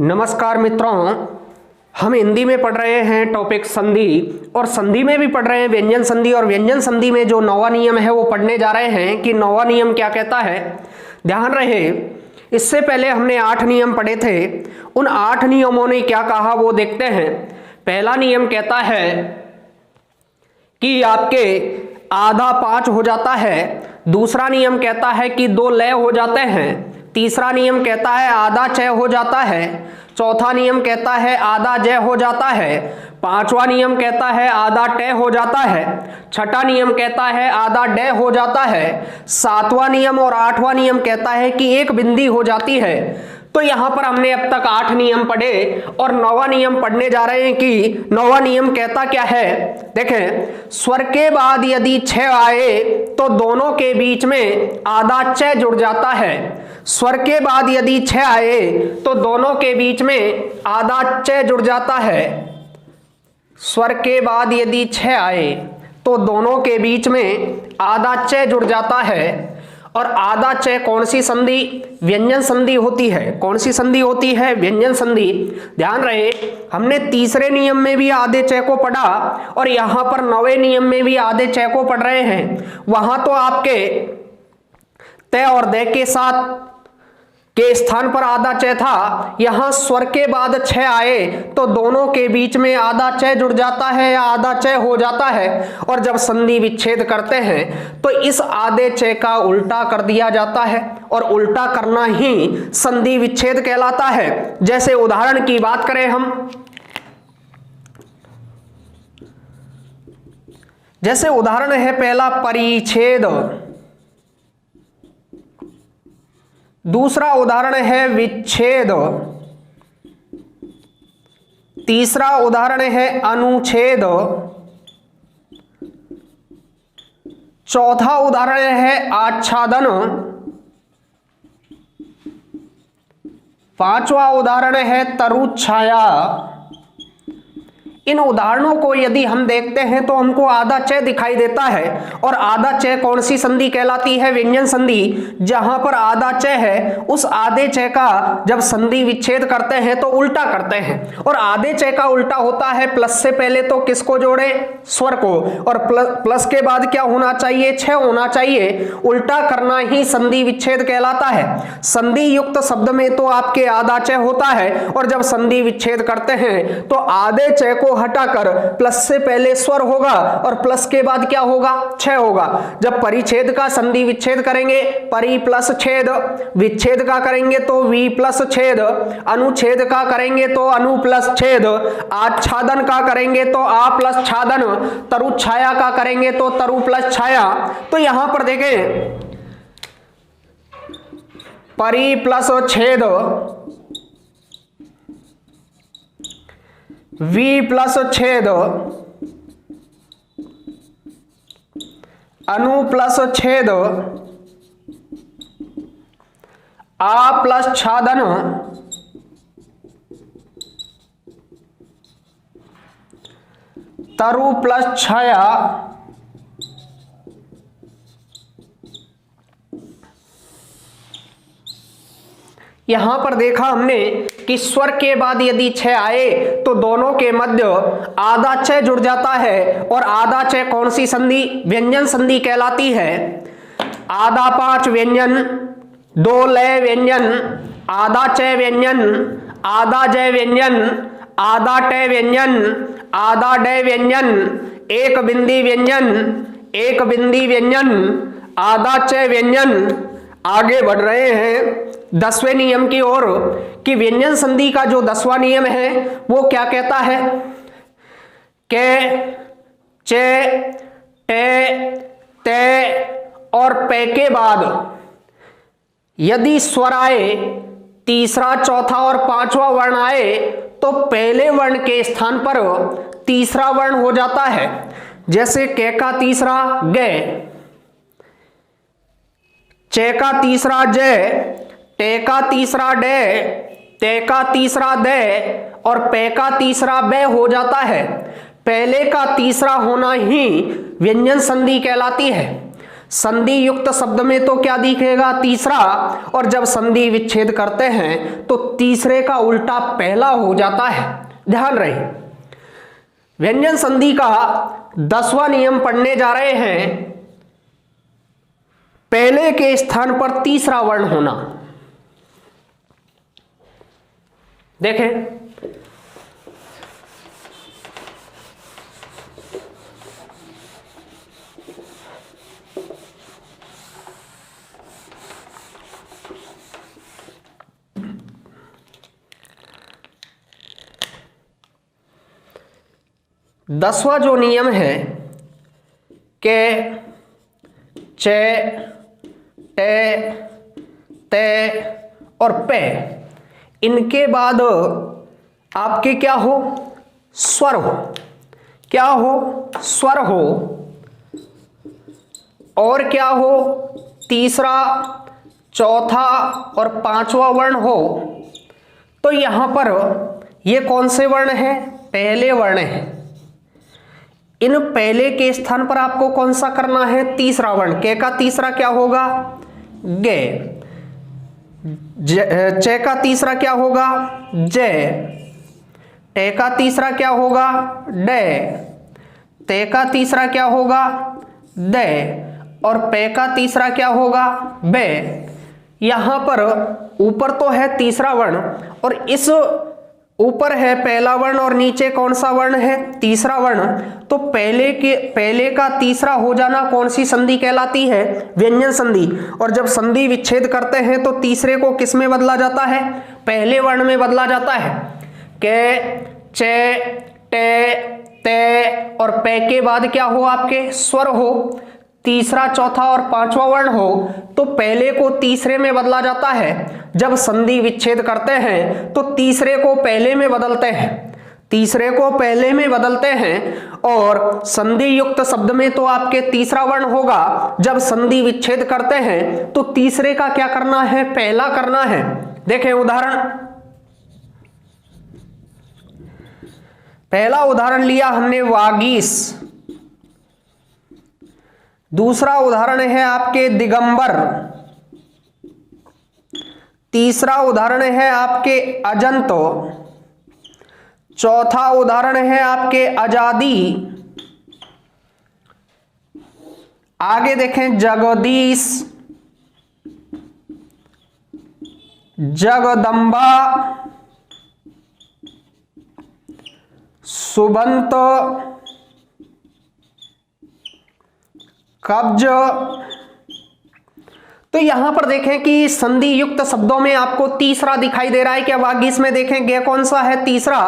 नमस्कार मित्रों, हम हिंदी में पढ़ रहे हैं टॉपिक संधि और संधि में भी पढ़ रहे हैं व्यंजन संधि। और व्यंजन संधि में जो नौवां नियम है वो पढ़ने जा रहे हैं कि नौवां नियम क्या कहता है। ध्यान रहे, इससे पहले हमने 8 नियम पढ़े थे। उन 8 नियमों ने क्या कहा वो देखते हैं। पहला नियम कहता है कि आपके आधा 5 हो जाता है। दूसरा नियम कहता है कि 2 लय हो जाते हैं। तीसरा नियम कहता है आधा चय हो जाता है। चौथा नियम कहता है आधा जय हो जाता है। पांचवा नियम कहता है आधा टय हो जाता है। छठा नियम कहता है आधा डय हो जाता है। सातवां नियम और आठवां नियम कहता है कि एक बिंदी हो जाती है। तो यहां पर हमने अब तक 8 नियम पढ़े और 9वां नियम पढ़ने जा रहे हैं कि 9वां नियम कहता क्या है। देखें, स्वर के बाद यदि 6 आए तो दोनों के बीच में आधा चय जुड़ जाता है। स्वर के बाद यदि 6 आए तो दोनों के बीच में आधा चय जुड़ जाता है। स्वर के बाद यदि 6 आए तो दोनों के बीच में आधा चय जुड़ जाता है। और आधा चय कौन सी संधि? व्यंजन संधि होती है। कौन सी संधि होती है? व्यंजन संधि। ध्यान रहे, हमने तीसरे नियम में भी आधे चय को पढ़ा और यहां पर 9वें नियम में भी आधे चय को पढ़ रहे हैं। वहां तो आपके तय और दय के साथ के स्थान पर आधा चय था। यहां स्वर के बाद 6 आए तो दोनों के बीच में आधा चय जुड़ जाता है या आधा चय हो जाता है। और जब संधि विच्छेद करते हैं तो इस आधे चय का उल्टा कर दिया जाता है और उल्टा करना ही संधि विच्छेद कहलाता है। जैसे उदाहरण की बात करें हम, जैसे उदाहरण है पहला परिच्छेद, दूसरा उदाहरण है विच्छेद, तीसरा उदाहरण है अनुच्छेद, चौथा उदाहरण है आच्छादन, पांचवा उदाहरण है तरुच्छाया। इन उदाहरणों को यदि हम देखते हैं तो हमको आधा चय दिखाई देता है। और आधा चय कौन सी संधि कहलाती है? व्यंजन संधि। जहां पर आधा चय है उस आधे चय का जब संधि विच्छेद करते हैं तो उल्टा करते हैं। और आधे चय का उल्टा होता है प्लस से पहले तो किसको जोड़े? स्वर को। और प्लस के बाद क्या होना चाहिए? छय होना चाहिए। उल्टा करना ही संधि विच्छेद कहलाता है। संधि युक्त शब्द में तो आपके आधा चय होता है और जब संधि विच्छेद करते हैं तो आधे चय को हटाकर प्लस से पहले स्वर होगा और प्लस के बाद क्या होगा? छय होगा। जब परिच्छेद का संधि विच्छेद करेंगे, परि प्लस छेद, विच्छेद का करेंगे तो वी प्लस छेद, अनुच्छेद का करेंगे तो अनु प्लस छेद, आच्छादन का करेंगे तो आ प्लस छादन, तरुच्छाया का करेंगे तो तरु प्लस छाया। तो यहां पर देखें, परि प्लस छेद, वी प्लस छेद, अनु प्लस छेद, आ प्लस छादन, तरु प्लस छाया, यहां पर देखा हमने कि स्वर के बाद यदि 6 आए तो दोनों के मध्य आधा चय जुड़ जाता है। और आधा चय कौन सी संधि? व्यंजन संधि कहलाती है। आधा 5 व्यंजन, 2 लय व्यंजन, आधा चय व्यंजन, आधा जय व्यंजन, आधा टय व्यंजन, आधा डय व्यंजन, एक बिंदी व्यंजन, एक बिंदी व्यंजन, आधा चय व्यंजन। आगे बढ़ रहे हैं 10वें नियम की ओर कि व्यंजन संधि का जो 10वां नियम है वो क्या कहता है? के, चे, टे, ते और पे के बाद यदि स्वर आए, तीसरा, चौथा और 5वां वर्ण आए तो पहले वर्ण के स्थान पर तीसरा वर्ण हो जाता है। जैसे के का तीसरा गे, चे का तीसरा जय, टे का तीसरा डे, ते का तीसरा दे और पे का तीसरा बे हो जाता है। पहले का तीसरा होना ही व्यंजन संधि कहलाती है। संधि युक्त शब्द में तो क्या दिखेगा, तीसरा, और जब संधि विच्छेद करते हैं तो तीसरे का उल्टा पहला हो जाता है। ध्यान रहे, व्यंजन संधि का 10वां नियम पढ़ने जा रहे हैं। पहले के स्थान पर तीसरा वर्ण होना। देखें, दसवां जो नियम है के चे, टे, ते और पे, इनके बाद आपके क्या हो, स्वर हो। क्या हो, स्वर हो। और क्या हो, तीसरा, चौथा और पांचवा वर्ण हो। तो यहां पर ये कौन से वर्ण हैं, पहले वर्ण हैं। इन पहले के स्थान पर आपको कौन सा करना है, तीसरा वर्ण। के का तीसरा क्या होगा, गे। चे का तीसरा क्या होगा, जे। टे का तीसरा क्या होगा, डे। ते का तीसरा क्या होगा, दे। और पे का तीसरा क्या होगा, बे। यहां पर ऊपर तो है तीसरा वर्ण और इस ऊपर है पहला वर्ण और नीचे कौन सा वर्ण है, तीसरा वर्ण। तो पहले का तीसरा हो जाना कौन सी संधि कहलाती है, व्यंजन संधि। और जब संधि विच्छेद करते हैं तो तीसरे को किस में बदला जाता है, पहले वर्ण में बदला जाता है। के, चे, टे, ते और पे के बाद क्या हो, आपके स्वर हो। तीसरा, चौथा और पांचवा वर्ण हो तो पहले को तीसरे में बदला जाता है। जब संधि विच्छेद करते हैं तो तीसरे को पहले में बदलते हैं, तीसरे को पहले में बदलते हैं। और संधि युक्त शब्द में तो आपके तीसरा वर्ण होगा। जब संधि विच्छेद करते हैं तो तीसरे का क्या करना है, पहला करना है। देखें उदाहरण, पहला उदाहरण लिया हमने वागीश। दूसरा उदाहरण है आपके दिगंबर। तीसरा उदाहरण है आपके अजंत। चौथा उदाहरण है आपके आजादी। आगे देखें, जगदीश, जगदम्बा, सुबंत, कब्ज। तो यहां पर देखें कि संधि युक्त शब्दों में आपको तीसरा दिखाई दे रहा है। क्या वागीश में देखें गे कौन सा है, तीसरा।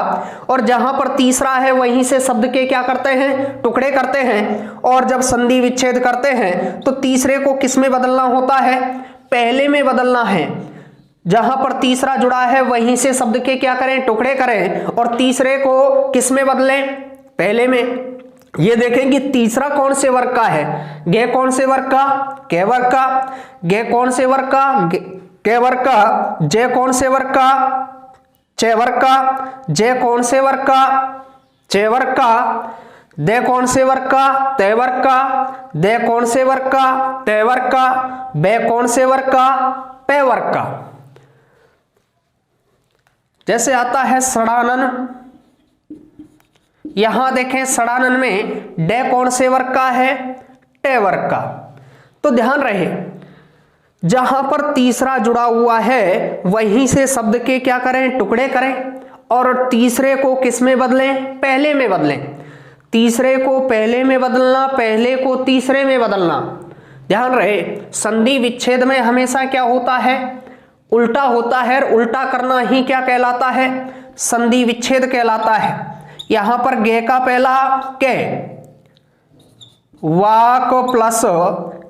और जहां पर तीसरा है वहीं से शब्द के क्या करते हैं, टुकड़े करते हैं। और जब संधि विच्छेद करते हैं तो तीसरे को किस में बदलना होता है, पहले में बदलना है। जहां पर तीसरा जुड़ा है वहीं से शब्द के क्या करें, टुकड़े करें और तीसरे को किस में बदलें, पहले में। ये देखें कि तीसरा कौन से वर्ग का है, गे कौन से वर्ग का, के वर्ग का। गे कौन से वर्ग का, के वर्ग का। जे कौन से वर्ग का, चे वर्ग का। जे कौन से वर्ग का, चे वर्ग का। दे कौन से वर्ग का, ते वर्ग का। दे कौन से वर्ग का, ते वर्ग का। बे कौन से वर्ग का, पे वर्ग का। जैसे आता है सड़ानन, यहां देखें सड़ानन में डे कौन से वर्ग का है, टे वर्ग का। तो ध्यान रहे, जहां पर तीसरा जुड़ा हुआ है वहीं से शब्द के क्या करें, टुकड़े करें और तीसरे को किस में बदलें, पहले में बदलें। तीसरे को पहले में बदलना, पहले को तीसरे में बदलना। ध्यान रहे, संधि विच्छेद में हमेशा क्या होता है, उल्टा होता है। उल्टा करना ही क्या कहलाता है, संधि विच्छेद कहलाता है। यहां पर गे का पहला के, वाक प्लस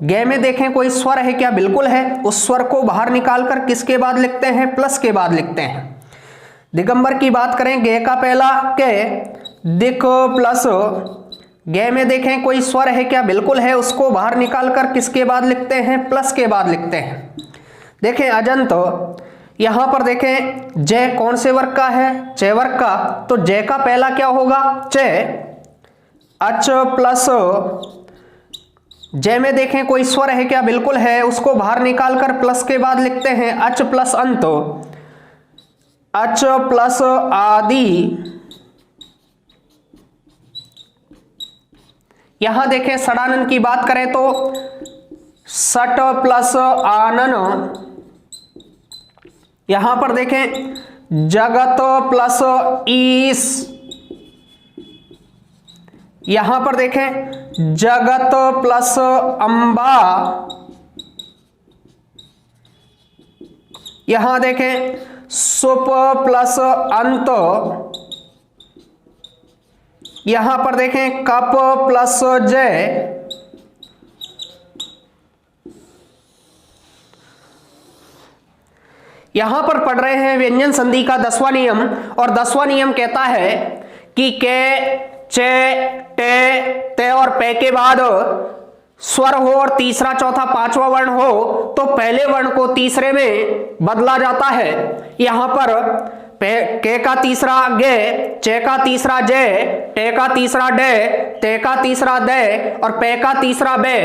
गे में देखें कोई स्वर है क्या, बिल्कुल है। उस स्वर को बाहर निकालकर किसके बाद लिखते हैं, प्लस के बाद लिखते हैं। दिगंबर की बात करें, गे का पहला के, दिक प्लस गे में देखें कोई स्वर है क्या, बिल्कुल है। उसको बाहर निकालकर किसके बाद लिखते हैं, प्लस के बाद लिखते हैं। देखें अजंत, यहां पर देखें जय कौन से वर्ग का है, चे वर्ग का। तो जय का पहला क्या होगा, चे। अच प्लस जय में देखें कोई स्वर है क्या, बिल्कुल है, उसको बाहर निकालकर प्लस के बाद लिखते हैं अच प्लस अंत, अच प्लस आदि। यहां देखें षडानन की बात करें तो सट प्लस आनन, यहां पर देखें जगत प्लस ईस, यहां पर देखें जगत प्लस अंबा, यहां देखें सुप प्लस अंत, यहां पर देखें कप प्लस जय, यहां पर पढ़ रहे हैं व्यंजन संधि का 10वां नियम। और 10वां नियम कहता है कि के, चे, टे, ते और पे के बाद स्वर हो और तीसरा चौथा पांचवा वर्ण हो तो पहले वर्ण को तीसरे में बदला जाता है। यहां पर के का तीसरा गे, चे का तीसरा जे, टे का तीसरा डे, ते का तीसरा दे और पे का तीसरा बे।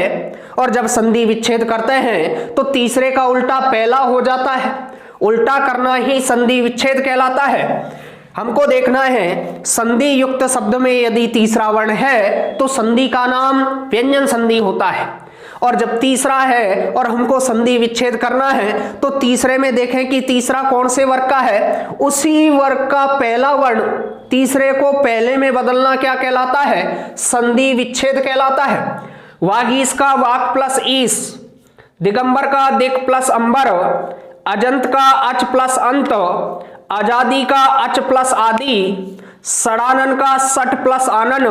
और जब संधि विच्छेद करते हैं तो तीसरे का उल्टा पहला हो जाता है। उल्टा करना ही संधि विच्छेद कहलाता है। हमको देखना है संधि युक्त शब्द में यदि तीसरा वर्ण है तो संधि का नाम व्यंजन संधि होता है, और जब तीसरा है और हमको संधि विच्छेद करना है तो तीसरे में देखें कि तीसरा कौन से वर्ग का है, उसी वर्ग का पहला वर्ण तीसरे को पहले में बदलना क्या कहलाता है, संधि विच्छेद कहलाता है। वागीश का वाक प्लस ईस, दिगंबर का दिक प्लस अंबर, अजंत का अच प्लस अंत, आजादी का अच प्लस आदि, षडानन का सट प्लस आनन,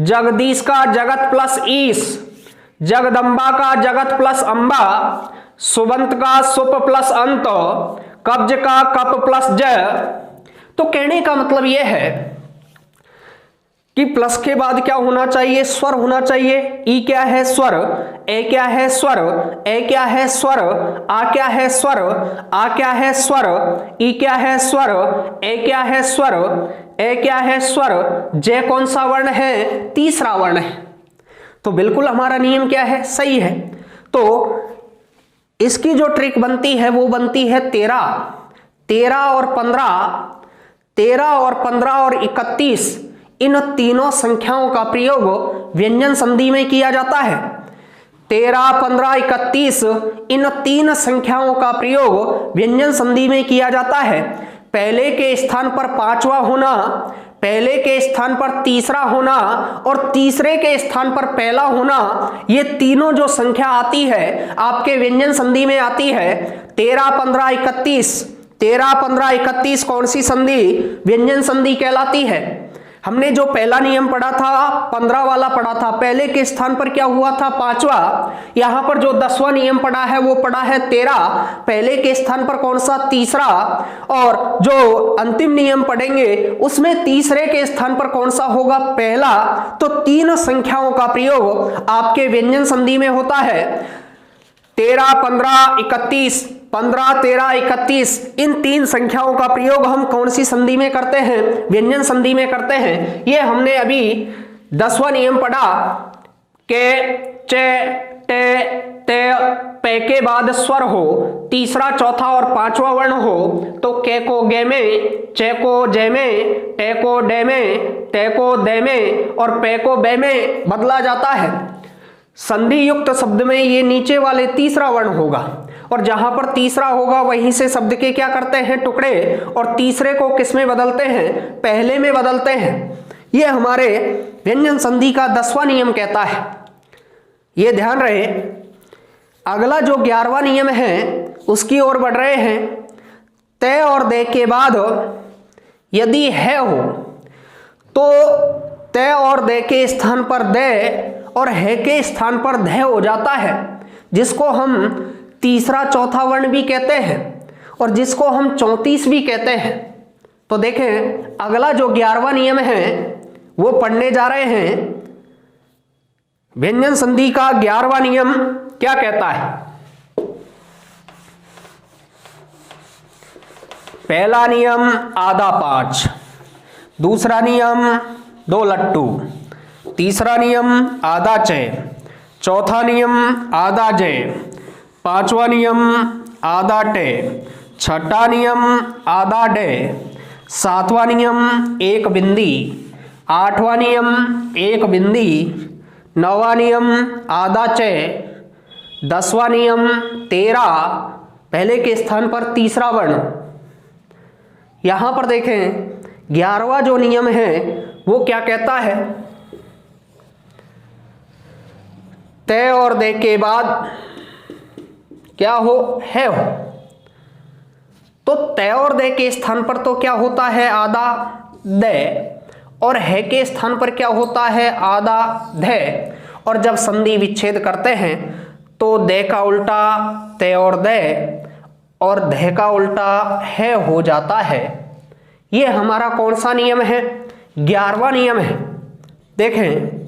जगदीश का जगत प्लस ईस, जगदम्बा का जगत प्लस अंबा, सुबंत का सुप प्लस अंत, कब्ज का कप प्लस जय। तो कहने का मतलब यह है कि प्लस के बाद क्या होना चाहिए, स्वर होना चाहिए। ई क्या है, स्वर। ए क्या है, स्वर। ए क्या है, स्वर। आ क्या है, स्वर। आ क्या है, स्वर। ई क्या है, स्वर। ए क्या है, स्वर। ए क्या है, स्वर। जे कौन सा वर्ण है, तीसरा वर्ण है। तो बिल्कुल हमारा नियम क्या है, सही है। तो इसकी जो ट्रिक बनती है वो बनती है 13 और 15 और 31, इन तीनों संख्याओं का प्रयोग व्यंजन संधि में किया जाता है। 13, 15, 31 इन तीन संख्याओं का प्रयोग व्यंजन संधि में किया जाता है। पहले के स्थान पर पांचवा होना, पहले के स्थान पर तीसरा होना और तीसरे के स्थान पर पहला होना, ये तीनों जो संख्या आती है आपके व्यंजन संधि में आती है। 13, 15, 31, 13, 15, 31 कौन सी संधि, व्यंजन संधि कहलाती है। हमने जो पहला नियम पढ़ा था 15 वाला पढ़ा था, पहले के स्थान पर क्या हुआ था, पांचवा। यहां पर जो 10वां नियम पढ़ा है वो पढ़ा है 13, पहले के स्थान पर कौन सा, तीसरा। और जो अंतिम नियम पढ़ेंगे उसमें तीसरे के स्थान पर कौन सा होगा, पहला। तो तीन संख्याओं का प्रयोग आपके व्यंजन संधि में होता है। 13, 15, 31, 15, 13, 31 इन तीन संख्याओं का प्रयोग हम कौन सी संधि में करते हैं, व्यंजन संधि में करते हैं। ये हमने अभी 10वां नियम पढ़ा के, चे, टे, ते, पे के बाद स्वर हो, तीसरा चौथा और पांचवा वर्ण हो तो के को गे में, चे को जे में, टे को डे में, ते को दे में और पे को बे में बदला जाता है। संधि युक्त शब्द में ये नीचे वाले तीसरा वर्ण होगा, और जहां पर तीसरा होगा वहीं से शब्द के क्या करते हैं, टुकड़े, और तीसरे को किस में बदलते हैं, पहले में बदलते हैं। ये हमारे व्यंजन संधि का 10वां नियम कहता है। ये ध्यान रहे। अगला जो 11वां नियम है उसकी ओर बढ़ रहे हैं। तय और दे के बाद यदि है हो तो तय और दे के स्थान पर दे और है के स्थान पर धय हो जाता है, जिसको हम तीसरा चौथा वर्ण भी कहते हैं और जिसको हम 34 भी कहते हैं। तो देखें अगला जो 11वां नियम है वो पढ़ने जा रहे हैं। व्यंजन संधि का 11वां नियम क्या कहता है? पहला नियम आधा 5, दूसरा नियम 2 लट्टू, तीसरा नियम आधा 6, चौथा नियम आधा जे, पांचवा नियम आधा टे, छठा नियम आधा डे, सातवां नियम एक बिंदी, आठवां नियम एक बिंदी, नौवां नियम आधा चे, 10वां नियम 13, पहले के स्थान पर तीसरा वर्ण। यहां पर देखें 11वां जो नियम है वो क्या कहता है, तय और दे के बाद क्या हो, है हो। तो तय और दे के स्थान पर तो क्या होता है, आधा दे, और है के स्थान पर क्या होता है, आधा धे। और जब संधि विच्छेद करते हैं तो दे का उल्टा तय और दे और धे का उल्टा है हो जाता है। ये हमारा कौन सा नियम है, 11वां नियम है। देखें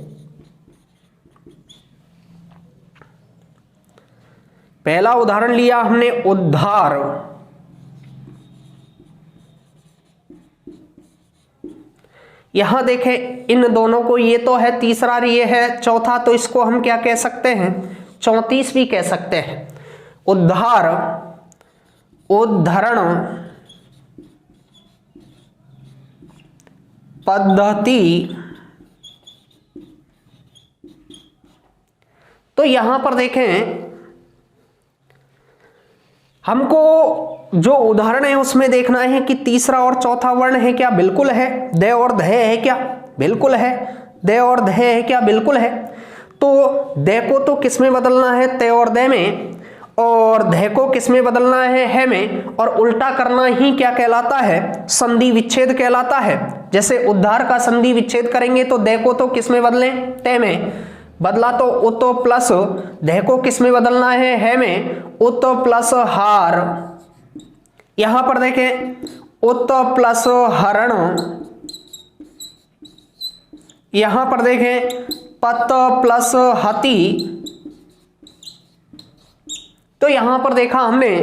पहला उदाहरण लिया हमने उद्धार, यहां देखें इन दोनों को, ये तो है तीसरा, ये है चौथा, तो इसको हम क्या कह सकते हैं, 34 भी कह सकते हैं। उद्धार, उद्धरण, पद्धति। तो यहां पर देखें हमको जो उदाहरण है उसमें देखना है कि तीसरा और चौथा वर्ण है क्या, बिल्कुल है। दे और धे है क्या, बिल्कुल है। दे और धे है क्या, बिल्कुल है। तो दे को तो किस में बदलना है, ते और दे में, और धे को किस में बदलना है में, और उल्टा करना ही क्या कहलाता है, संधि विच्छेद कहलाता है। जैसे उद्धार का संधि विच्छेद करेंगे तो दे को तो किस में बदलें, ते में बदला, तो उत प्लस धे को किस में बदलना है में, उत प्लस हार। यहां पर देखें उत प्लस हरण, यहां पर देखें पत प्लस हति। तो यहां पर देखा हमने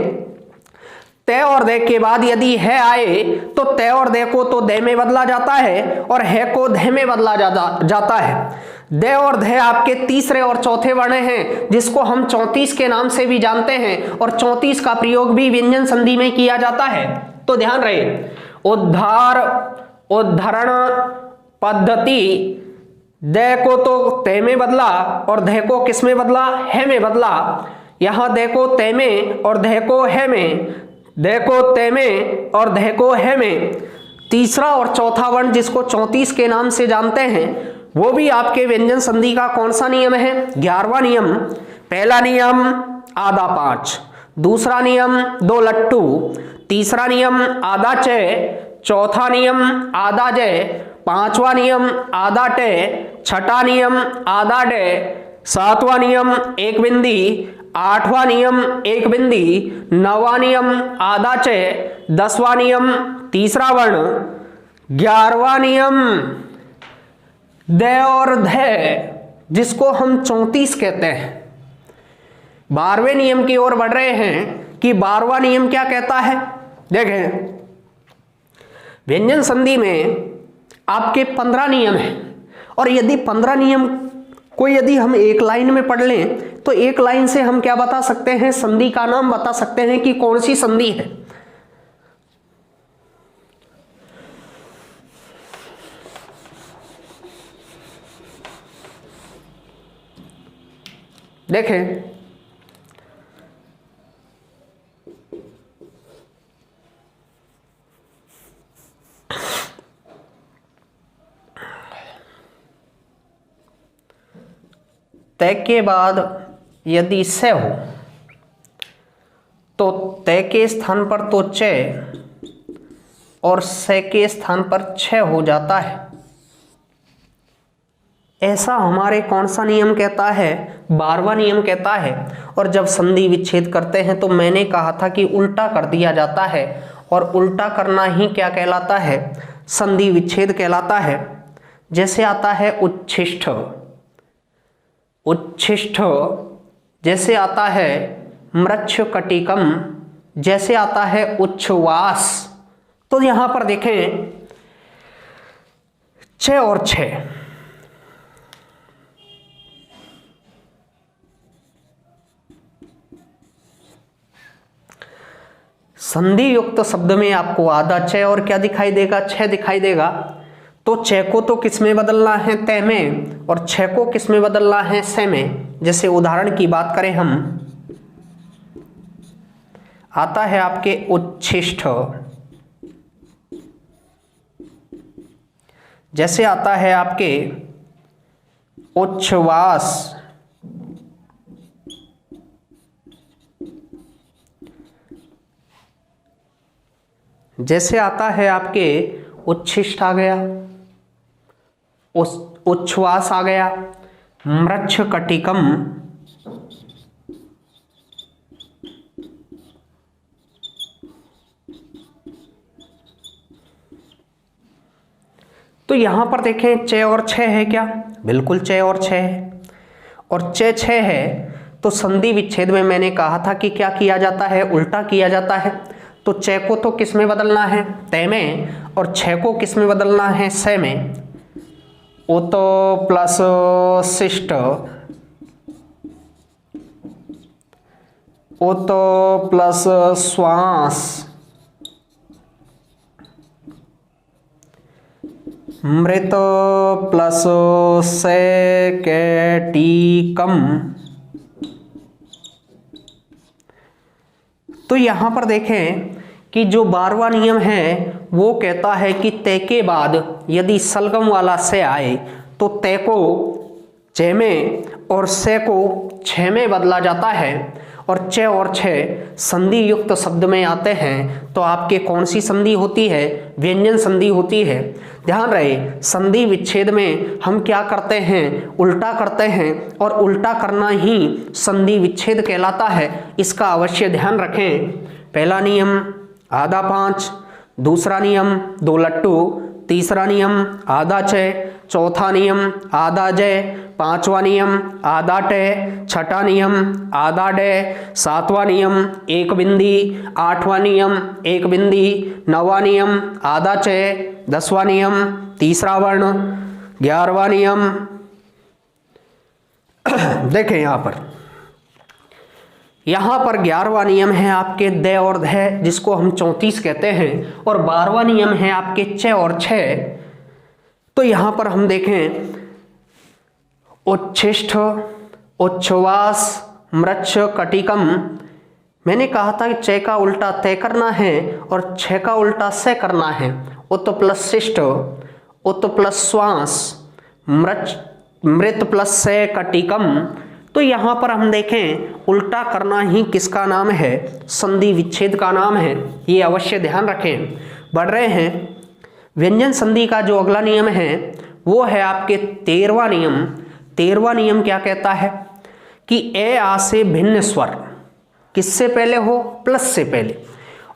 तय और दे के बाद यदि है आए तो तय और दे को तो दे में बदला जाता है और है को धे में बदला जाता है। दे और धे आपके तीसरे और चौथे वर्ण हैं जिसको हम 34 के नाम से भी जानते हैं, और 34 का प्रयोग भी व्यंजन संधि में किया जाता है। तो ध्यान रहे, उद्धार, उद्धरण, पद्धति, दे को तो ते में बदला और धे को किस में बदला, है में बदला। यहां दे को ते में और धे को है में, दे को ते में और धे को है में। तीसरा और चौथा वर्ण जिसको 34 के नाम से जानते हैं वो भी आपके व्यंजन संधि का कौन सा नियम है, 11वां नियम। पहला नियम आधा 5, दूसरा नियम 2 लट्टू, तीसरा नियम आधा चे, चौथा नियम आधा जे, पांचवा नियम आधा टे, छठा नियम आधा डे, सातवां नियम एक बिंदी, आठवां नियम एक बिंदी, नौवां नियम आधा चे, 10वां नियम तीसरा वर्ण, 11वां नियम दे और धे जिसको हम 34 कहते हैं। 12वें नियम की ओर बढ़ रहे हैं कि 12वां नियम क्या कहता है। देखें व्यंजन संधि में आपके 15 नियम हैं, और यदि 15 नियम को यदि हम एक लाइन में पढ़ लें तो एक लाइन से हम क्या बता सकते हैं, संधि का नाम बता सकते हैं कि कौन सी संधि है। देखें तय के बाद यदि से हो तो तय के स्थान पर तो चे और से के स्थान पर छ हो जाता है। ऐसा हमारे कौन सा नियम कहता है, 12वां नियम कहता है। और जब संधि विच्छेद करते हैं तो मैंने कहा था कि उल्टा कर दिया जाता है, और उल्टा करना ही क्या कहलाता है, संधि विच्छेद कहलाता है। जैसे आता है उच्छिष्ट, उच्छिष्ट, जैसे आता है मृच्छकटिकम, जैसे आता है उच्छ्वास। तो यहां पर देखें 6 और 6, संधि युक्त शब्द में आपको आधा च और क्या दिखाई देगा, छ दिखाई देगा। तो च को तो किस में बदलना है, ते में, और छ को किस में बदलना है, से में। जैसे उदाहरण की बात करें हम, आता है आपके उच्छिष्ट, जैसे आता है आपके उच्छ्वास, जैसे आता है आपके उच्छिष्ट आ गया, उच्छ्वास आ गया, मृच्छकटिकम, तो यहां पर देखें च और छ है क्या, बिल्कुल च और छ है, और च छ है तो संधि विच्छेद में मैंने कहा था कि क्या किया जाता है, उल्टा किया जाता है। तो च को तो किस में बदलना है, ते में, और छ को किस में बदलना है, से में। ओ तो प्लस शिष्ट, ओ तो प्लस श्वास, मृत प्लस से कैटिकम। तो यहां पर देखें कि जो 12वां नियम है वो कहता है कि ते के बाद यदि सलगम वाला से आए तो ते को च में और से को छ में बदला जाता है, और च और छ संधि युक्त शब्द में आते हैं तो आपके कौन सी संधि होती है, व्यंजन संधि होती है। ध्यान रहे संधि विच्छेद में हम क्या करते हैं, उल्टा करते हैं, और उल्टा करना ही संधि विच्छेद कहलाता है, इसका अवश्य ध्यान रखें। पहला नियम आधा 5, दूसरा नियम 2 लट्टू, तीसरा नियम आधा च, चौथा नियम आधा जय, पांचवा नियम आधा टे, छठा नियम आधा डे, सातवां नियम 1 बिंदी, आठवां नियम 1 बिंदी, 9वां नियम आधा च, 10वां नियम तीसरा वर्ण, 11वां नियम देखें यहां पर 11वां नियम है आपके दे और ध, जिसको हम 34 कहते हैं, और 12वां नियम है आपके च और छ। तो यहां पर हम देखें उच्छिष्ट, उच्छ्वास, मृच्छकटिकम। मैंने कहा था कि च का उल्टा तय करना है और छ का उल्टा से करना है। उत प्लस शिष्ट, उत प्लस श्वास, मृत प्लस से कटिकम। तो यहां पर हम देखें उल्टा करना ही किसका नाम है, संधि विच्छेद का नाम है, ये अवश्य ध्यान रखें। बढ़ रहे हैं व्यंजन संधि का जो अगला नियम है वो है आपके 13वां नियम। 13वां नियम क्या कहता है कि ए आ से भिन्न स्वर किससे पहले हो, प्लस से पहले,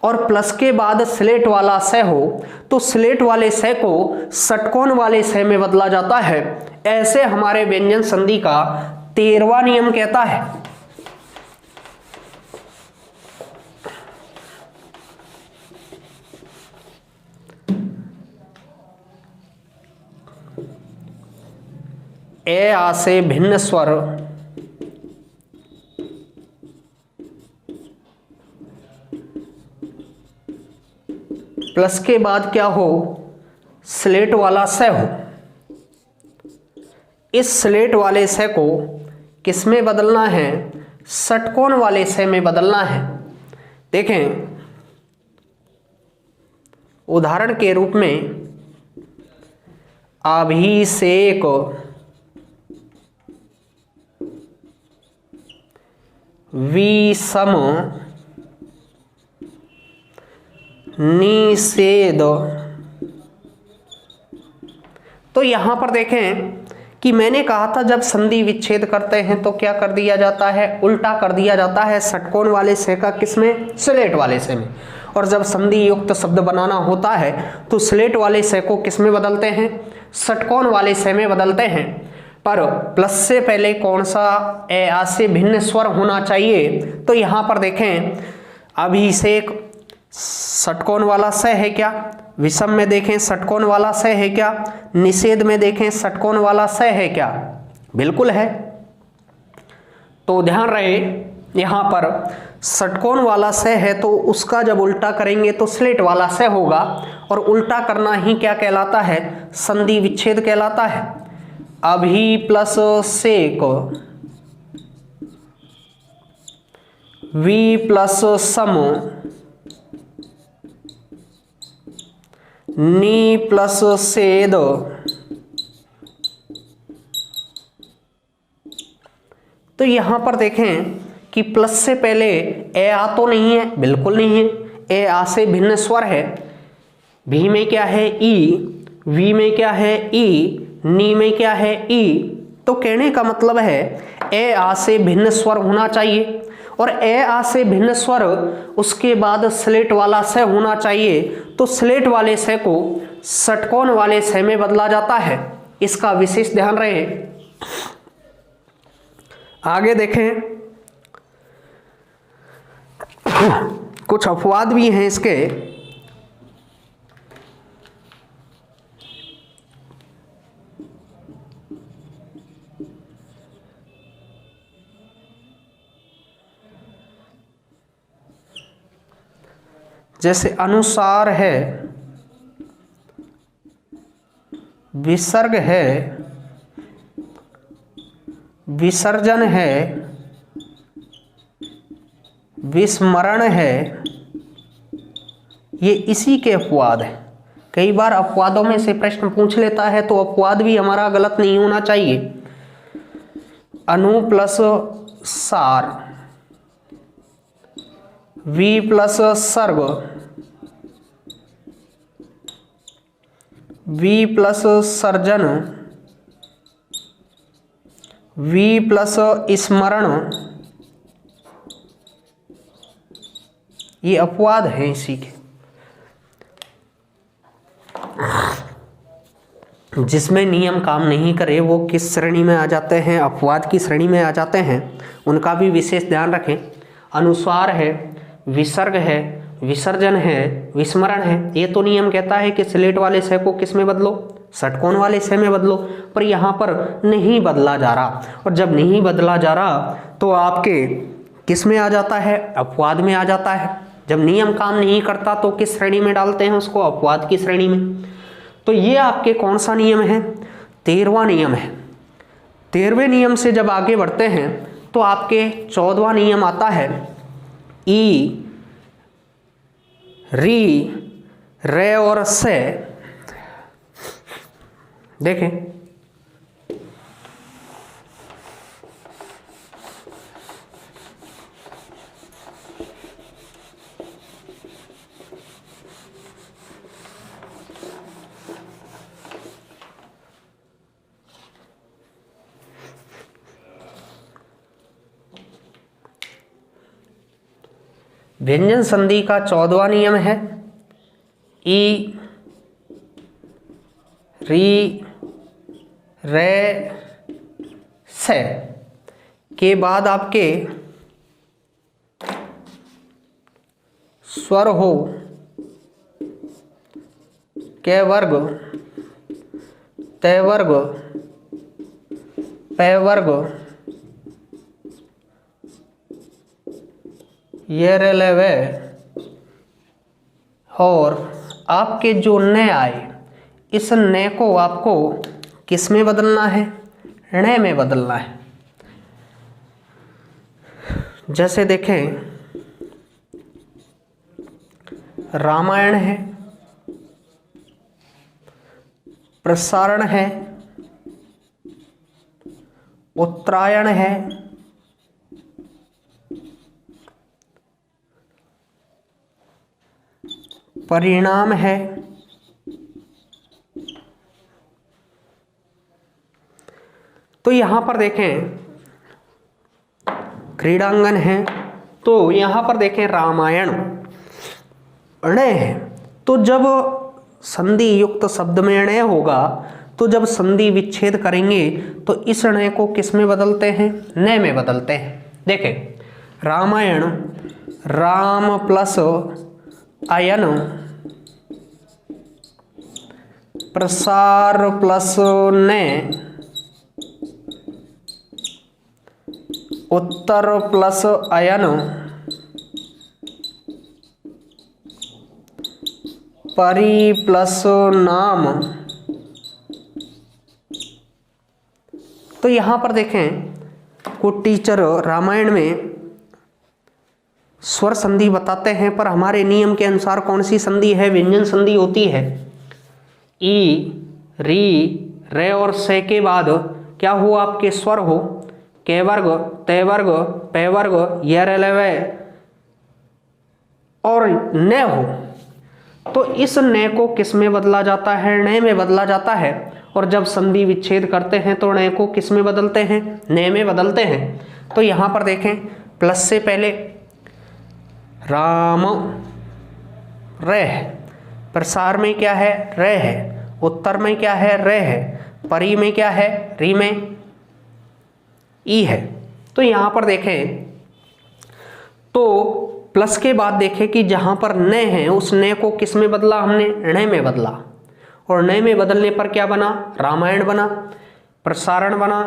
और प्लस के बाद स्लेट वाला से हो तो स्लेट वाले से को षटकोण वाले से में बदला जाता है। ऐसे हमारे व्यंजन संधि का 13वां नियम कहता है। ए आ से भिन्न स्वर प्लस के बाद क्या हो, स्लेट वाला से हो। इस स्लेट वाले से को किस में बदलना है, षटकोण वाले से में बदलना है। देखें उदाहरण के रूप में अभिषेक, विषम, निषेध। तो यहां पर देखें कि मैंने कहा था जब संधि विच्छेद करते हैं तो क्या कर दिया जाता है, उल्टा कर दिया जाता है षटकोण वाले से का किसमें, स्लेट वाले से में। और जब संधि युक्त शब्द बनाना होता है तो स्लेट वाले से को किस में बदलते हैं, षटकोण वाले से में बदलते हैं। पर प्लस से पहले कौन सा ए आ से भिन्न स्वर होना चाहिए, तो यहां पर देखें अभिषेक षटकोण वाला से है क्या, विषम में देखें षटकोण वाला से है क्या, निषेध में देखें षटकोण वाला से है क्या, बिल्कुल है। तो ध्यान रहे यहां पर षटकोण वाला स है तो उसका जब उल्टा करेंगे तो स्लेट वाला स होगा, और उल्टा करना ही क्या कहलाता है, संधि विच्छेद कहलाता है। अभी प्लस सेक, वी प्लस सम, नी प्लस सेद, तो यहां पर देखें कि प्लस से पहले ए आ तो नहीं है, बिल्कुल नहीं है, ए आ से भिन्न स्वर है। भी में क्या है ई, वी में क्या है ई, नी में क्या है ई। तो कहने का मतलब है ए आ से भिन्न स्वर होना चाहिए, और ए आ से भिन्न स्वर उसके बाद स्लेट वाला स होना चाहिए। तो स्लेट वाले स को षटकोण वाले स में बदला जाता है, इसका विशेष ध्यान रहे। आगे देखें, कुछ अपवाद भी हैं इसके। जैसे अनुसार है, विसर्ग है, विसर्जन है, विस्मरण है, ये इसी के अपवाद हैं। कई बार अपवादों में से प्रश्न पूछ लेता है तो अपवाद भी हमारा गलत नहीं होना चाहिए। अनु प्लस सार, वी प्लस सर्ग, वी प्लस सर्जन, वी प्लस स्मरण, ये अपवाद हैं इसी के। जिसमें नियम काम नहीं करे वो किस श्रेणी में आ जाते हैं, अपवाद की श्रेणी में आ जाते हैं, उनका भी विशेष ध्यान रखें। अनुस्वार है, विसर्ग है, विसर्जन है, विस्मरण है, ये तो नियम कहता है कि स्लेट वाले स को किस में बदलो, षटकोण वाले स में बदलो, पर यहाँ पर नहीं बदला जा रहा। और जब नहीं बदला जा रहा तो आपके किस में आ जाता है, अपवाद में आ जाता है। जब नियम काम नहीं करता तो किस श्रेणी में डालते हैं उसको, अपवाद की श्रेणी में। तो ये आपके कौन सा नियम है, 13वां नियम है। 13वें नियम से जब आगे बढ़ते हैं तो आपके 14वां नियम आता है, ई, री, रे और से। देखें, व्यंजन संधि का 14वां नियम है, ई, री, रे, से के बाद आपके स्वर हो के वर्ग, ते वर्ग, पे वर्ग, ये रेलवे, और आपके जो न आए इस न को आपको किस में बदलना है, ण में बदलना है। जैसे देखें, रामायण है, प्रसारण है, उत्तरायण है, परिणाम है, तो यहां पर देखें क्रीड़ांगन है, तो यहां पर देखें रामायण ण है। तो जब संधि युक्त शब्द में ण होगा तो जब संधि विच्छेद करेंगे तो इस ण को किस में बदलते हैं, न में बदलते हैं। देखें, रामायण, राम प्लस अयन, प्रसार प्लस ने, उत्तर प्लस अयन, परी प्लस नाम। तो यहां पर देखें को टीचर रामायण में स्वर संधि बताते हैं, पर हमारे नियम के अनुसार कौन सी संधि है? व्यंजन संधि होती है। ई, री, रे और से के बाद क्या हो? आपके स्वर हो के वर्ग, ते वर्ग, पे वर्ग, ये और न हो। तो इस न को किस में बदला जाता है? न में बदला जाता है। और जब संधि विच्छेद करते हैं तो न को किस में बदलते हैं? न में बदलते हैं। तो यहां पर देखें प्लस से पहले राम रे है, प्रसार में क्या है? रे है, उत्तर में क्या है? रे है, परी में क्या है? री में ई है। तो यहां पर देखें तो प्लस के बाद देखें कि जहां पर न है उस न को किस में बदला हमने? ण में बदला। और न में बदलने पर क्या बना? रामायण बना, प्रसारण बना,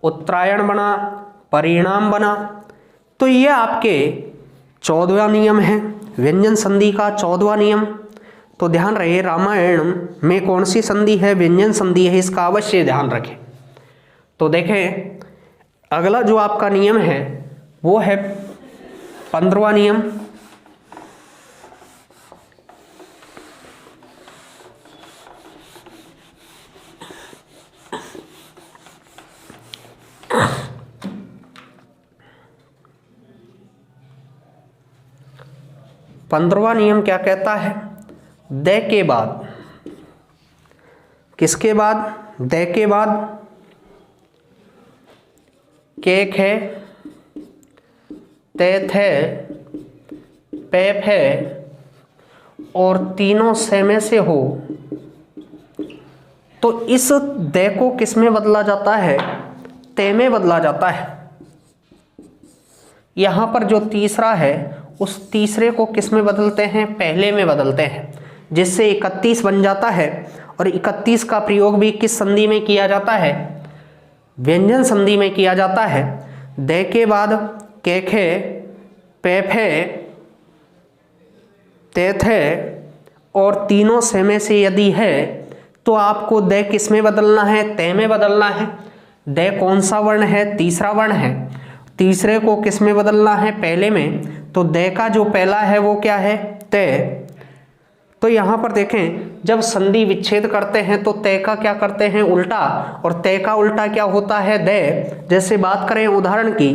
उत्तरायण बना, परिणाम बना। तो ये आपके 14वां नियम है, व्यंजन संधि का 14वां नियम। तो ध्यान रहे रामायण में कौन सी संधि है? व्यंजन संधि है, इसका अवश्य ध्यान रखें। तो देखें अगला जो आपका नियम है वो है 15वां नियम। पंद्रहवां नियम क्या कहता है? दे के बाद, किसके बाद? दे के बाद केक है, तेथ है, पैप है और तीनों से में से हो। तो इस दे को किस में बदला जाता है? ते में बदला जाता है। यहां पर जो तीसरा है उस तीसरे को किस में बदलते हैं? पहले में बदलते हैं, जिससे 31 बन जाता है। और 31 का प्रयोग भी किस संधि में किया जाता है? व्यंजन संधि में किया जाता है। दे के बाद केखे, पेफे, तेथे और तीनों से में से यदि है तो आपको दे किस में बदलना है? ते में बदलना है। दे कौन सा वर्ण है? तीसरा वर्ण है। तीसरे को किस में बदलना है? पहले में। तो दे का जो पहला है वो क्या है? ते। तो यहां पर देखें जब संधि विच्छेद करते हैं तो ते का क्या करते हैं? उल्टा। और ते का उल्टा क्या होता है? दे। जैसे बात करें उदाहरण की,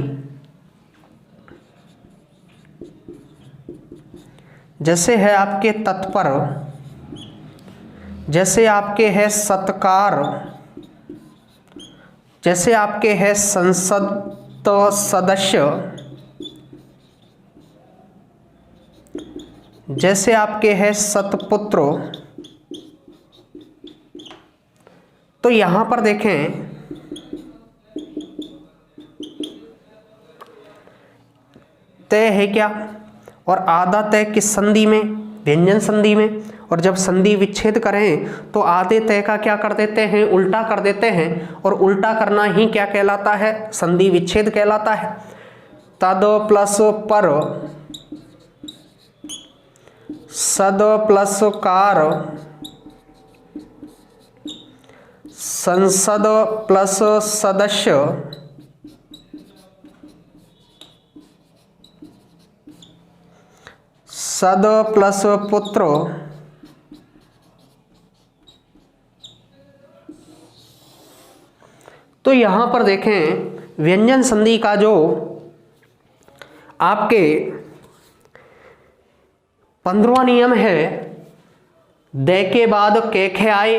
जैसे है आपके तत्पर, जैसे आपके है सत्कार, जैसे आपके है संसद सदस्य, जैसे आपके है सतपुत्र। तो यहां पर देखें तय है क्या? और आधा तय किस संधि में? व्यंजन संधि में। और जब संधि विच्छेद करें तो आधे तय का क्या कर देते हैं? उल्टा कर देते हैं। और उल्टा करना ही क्या कहलाता है? संधि विच्छेद कहलाता है। तद प्लस पर, सद प्लस कार, संसद प्लस सदस्य, सद प्लस पुत्र, तो यहां पर देखें व्यंजन संधि का जो आपके 15वां नियम है, दे के बाद केखे आए,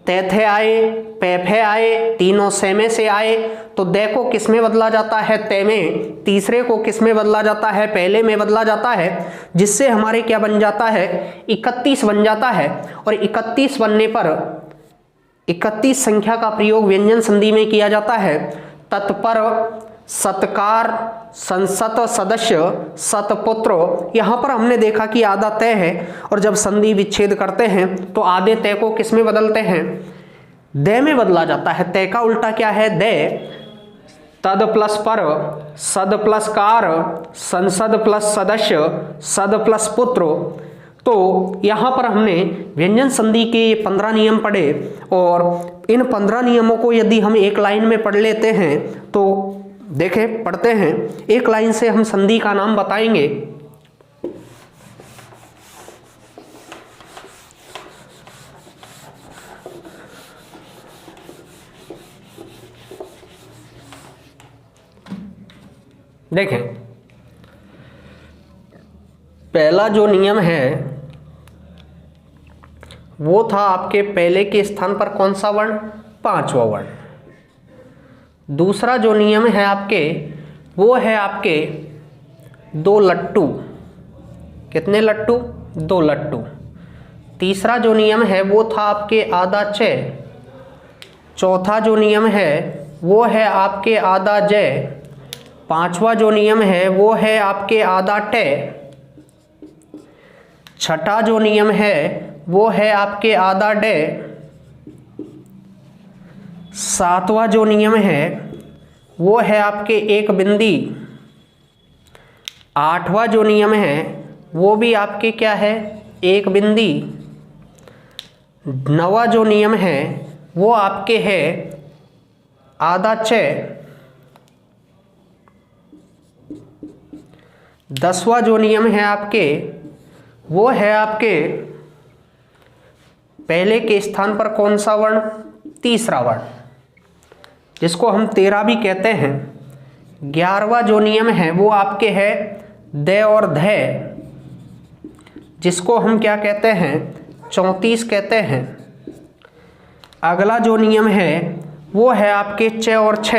तेथे आए, पेफे आए, तीनों से में से आए। तो दे को किस में बदला जाता है? ते में। तीसरे को किस में बदला जाता है? पहले में बदला जाता है, जिससे हमारे क्या बन जाता है? 31 बन जाता है। और 31 बनने पर 31 संख्या का प्रयोग व्यंजन संधि में किया जाता है। तत्पर, सत्कार, संसत सदस्य, सतपुत्र। यहां पर हमने देखा कि आधा तय है और जब संधि विच्छेद करते हैं तो आधे तय को किस में बदलते हैं? दे में बदला जाता है। तय का उल्टा क्या है? दे। तद प्लस पर, सद प्लस कार, संसद प्लस सदस्य, सद प्लस पुत्र। तो यहाँ पर हमने व्यंजन संधि के 15 नियम पढ़े और इन 15 नियमों को यदि हम एक लाइन में पढ़ लेते हैं तो देखें, पढ़ते हैं, एक लाइन से हम संधि का नाम बताएंगे। देखें, पहला जो नियम है वो था आपके पहले के स्थान पर कौन सा वर्ण, पांचवा वर्ण। दूसरा जो नियम है आपके वो है आपके 2 लट्टू। कितने लट्टू, 2 लट्टू। तीसरा जो नियम है वो था आपके आधा च। चौथा जो नियम है वो है आपके आधा ज। पांचवा जो नियम है वो है आपके आधा ट। छठा जो नियम है वो है आपके आधा डे। सातवां जो नियम है वो है आपके एक बिंदी। आठवां जो नियम है वो भी आपके क्या है, एक बिंदी। नवा जो नियम है वो आपके है आधा च। 10वां जो नियम है आपके वो है आपके पहले के स्थान पर कौन सा वर्ण, तीसरा वर्ण, जिसको हम 13 भी कहते हैं। 11वां जो नियम है वो आपके है द और ध, जिसको हम क्या कहते हैं, 34 कहते हैं। अगला जो नियम है वो है आपके च और छ।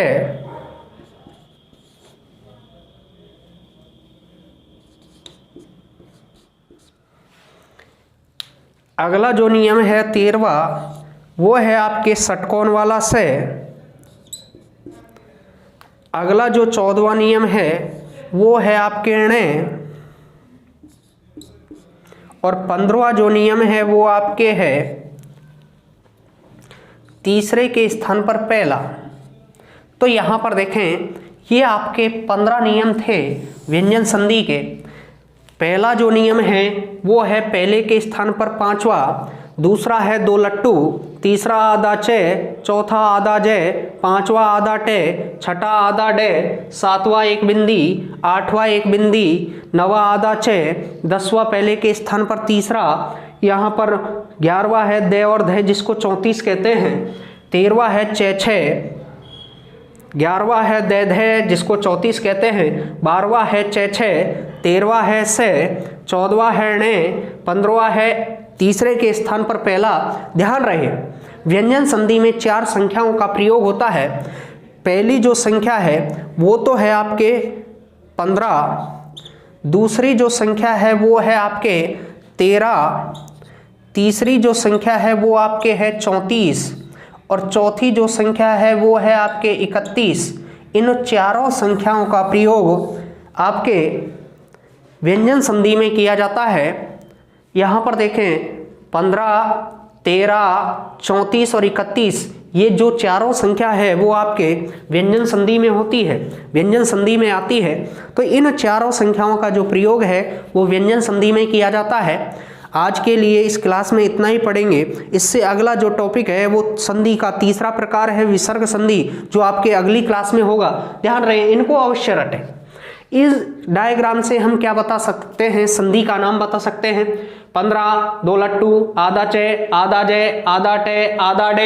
अगला जो नियम है 13वां वो है आपके षटकोण वाला से। अगला जो 14वां नियम है वो है आपके ण। और 15वां जो नियम है वो आपके है तीसरे के स्थान पर पहला। तो यहाँ पर देखें, ये आपके 15 नियम थे व्यंजन संधि के। पहला जो नियम है वो है पहले के स्थान पर पांचवा, दूसरा है 2 लट्टू, तीसरा आधा च, चौथा आधा ज, पांचवा आधा ट, छठा आधा ड, सातवां एक बिंदी, आठवां एक बिंदी, नवा आधा च, 10वां पहले के स्थान पर तीसरा, यहाँ पर 11वां है द और ध जिसको 34 कहते हैं, 13वां है च छ, 11वां है द ध जिसको 34 कहते हैं, 12वां है च छ, 13वां है से, 14वां है ण, 15वां है तीसरे के स्थान पर पहला। ध्यान रहे, व्यंजन संधि में 4 संख्याओं का प्रयोग होता है। पहली जो संख्या है वो तो है आपके 15, दूसरी जो संख्या है वो है आपके 13, तीसरी जो संख्या है वो आपके है 34 और चौथी जो संख्या है वो है आपके 31। इन चारों संख्याओं का प्रयोग आपके व्यंजन संधि में किया जाता है। यहाँ पर देखें 15, 13, 34 और 31, ये जो चारों संख्या है वो आपके व्यंजन संधि में होती है, व्यंजन संधि में आती है। तो इन चारों संख्याओं का जो प्रयोग है वो व्यंजन संधि में किया जाता है। आज के लिए इस क्लास में इतना ही पढ़ेंगे। इससे अगला जो टॉपिक है वो संधि का तीसरा प्रकार है विसर्ग संधि, जो आपके अगली क्लास में होगा। ध्यान रहे, इनको अवश्य रटें। इस डायग्राम से हम क्या बता सकते हैं, संधि का नाम बता सकते हैं। 15, 2 लट्टू, आधा च, आधा ज, आधा ट, आधा ड,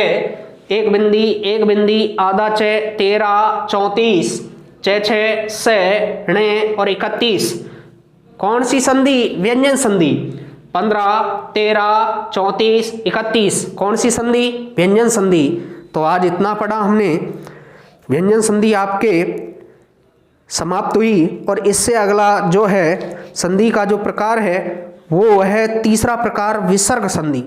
एक बिंदी, आधा च, 13, 34, च छ, से, ण और 31। कौन सी संधि? व्यंजन संधि। 15, 13, 34, 31 कौन सी संधि? व्यंजन संधि। तो आज इतना पढ़ा हमने। व्यंजन संधि आपके समाप्त हुई और इससे अगला जो है संधि का जो प्रकार है वो है तीसरा प्रकार विसर्ग संधि।